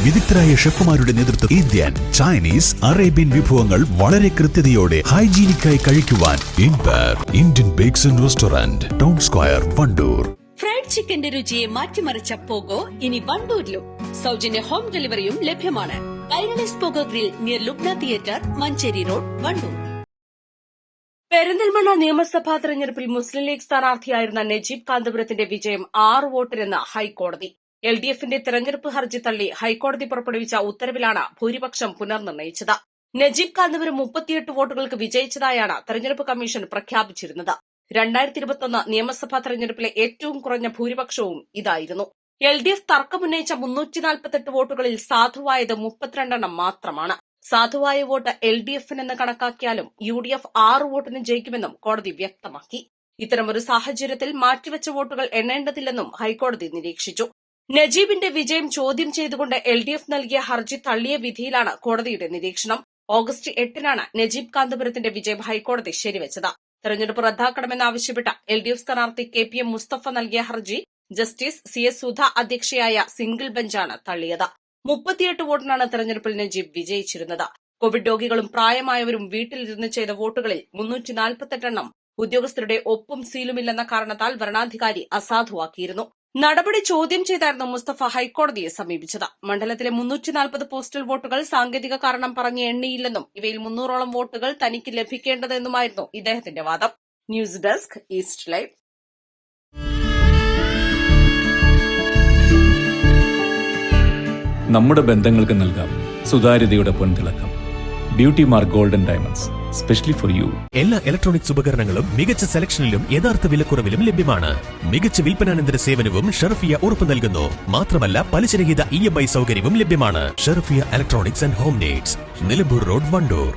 വിദഗ്ധരായ ഷെഫുമാരുടെ നേതൃത്വം Indian, Chinese, Arabian വിഭവങ്ങൾ വളരെ കൃത്യതയോടെ ഹൈജീനിക്കായി കഴിക്കുവാൻ Indian bakes and restaurant, town square, Wandoor. Fried ചിക്കന്റെ രുചിയെ മാറ്റിമറിച്ച പോഗോ ഇനി വണ്ടൂരിലും. സൗജന്യ ഹോം ഡെലിവറിയും ലഭ്യമാണ്. Kairali's pogo grill near Lubna theatre, Manjeri road, Wandoor. Perinthalmanna നിയമസഭാ തെരഞ്ഞെടുപ്പിൽ മുസ്ലിം ലീഗ് സ്ഥാനാർത്ഥിയായിരുന്ന നജീബ് കാന്തപുരത്തിന്റെ വിജയം 6 വോട്ടിനെന്ന് ഹൈക്കോടതി. LDFന്റെ തെരഞ്ഞെടുപ്പ് ഹർജി തള്ളി ഹൈക്കോടതി പുറപ്പെടുവിച്ച ഉത്തരവിലാണ് ഭൂരിപക്ഷം പുനർനിർണയിച്ചത്. നജീബ് കാന്തപുരം 38 വോട്ടുകൾക്ക് വിജയിച്ചതായാണ് തെരഞ്ഞെടുപ്പ് കമ്മീഷൻ പ്രഖ്യാപിച്ചിരുന്നത്. 2021 നിയമസഭാ തെരഞ്ഞെടുപ്പിലെ ഏറ്റവും കുറഞ്ഞ ഭൂരിപക്ഷവും ഇതായിരുന്നു. LDF തർക്കമുന്നയിച്ച 348 വോട്ടുകളിൽ സാധുവായത് 32 മാത്രമാണ്. സാധുവായ വോട്ട് LDFനെന്ന് കണക്കാക്കിയാലും UDF 6 വോട്ടിന് ജയിക്കുമെന്നും കോടതി വ്യക്തമാക്കി. ഇത്തരമൊരു സാഹചര്യത്തിൽ മാറ്റിവെച്ച വോട്ടുകൾ എണ്ണേണ്ടതില്ലെന്നും ഹൈക്കോടതി നിരീക്ഷിച്ചു. നജീബിന്റെ വിജയം ചോദ്യം ചെയ്തുകൊണ്ട് LDF നൽകിയ ഹർജി തള്ളിയ വിധിയിലാണ് കോടതിയുടെ നിരീക്ഷണം. ഓഗസ്റ്റ് 8-നാണ് നജീബ് കാന്തപുരത്തിന്റെ വിജയം ഹൈക്കോടതി ശരിവച്ചത്. തെരഞ്ഞെടുപ്പ് റദ്ദാക്കണമെന്നാവശ്യപ്പെട്ട LDF സ്ഥാനാർത്ഥി KPM മുസ്തഫ നൽകിയ ഹർജി ജസ്റ്റിസ് CS സുധ അധ്യക്ഷയായ സിംഗിൾ ബെഞ്ചാണ് തള്ളിയത്. 38 വോട്ടിനാണ് തെരഞ്ഞെടുപ്പിൽ നജീബ് വിജയിച്ചിരുന്നത്. കോവിഡ് രോഗികളും പ്രായമായവരും വീട്ടിലിരുന്ന് ചെയ്ത വോട്ടുകളിൽ 348 ഉദ്യോഗസ്ഥരുടെ ഒപ്പും സീലുമില്ലെന്ന കാരണത്താൽ വരണാധികാരി അസാധുവാക്കിയിരുന്നു. നടപടി ചോദ്യം ചെയ്തായിരുന്നു മുസ്തഫ ഹൈക്കോടതിയെ സമീപിച്ചത്. മണ്ഡലത്തിലെ 340 പോസ്റ്റൽ വോട്ടുകൾ സാങ്കേതിക കാരണം പറഞ്ഞ് എണ്ണിയില്ലെന്നും ഇവയിൽ 300ഓളം വോട്ടുകൾ തനിക്ക് ലഭിക്കേണ്ടതെന്നുമായിരുന്നു ഇദ്ദേഹത്തിന്റെ വാദം. News desk, east live. നമ്മുടെ ബന്ധങ്ങൾക്ക് നൽകാം സുതാര്യതയുടെ പൊൻതിളക്കം. Beauty mark golden diamonds, specially for you. എല്ലാ ഇലക്ട്രോണിക്സ് ഉപകരണങ്ങളും മികച്ച സെലക്ഷനിലും യഥാർത്ഥ വിലക്കുറവിലും ലഭ്യമാണ്. മികച്ച വിൽപ്പനാനന്തര സേവനവും ഷെർഫിയ ഉറപ്പു നൽകുന്നു. മാത്രമല്ല പലിശരഹിത EMI സൗകര്യവും ലഭ്യമാണ്. Sherfiya electronics and home needs, Nilambur road, Wandoor.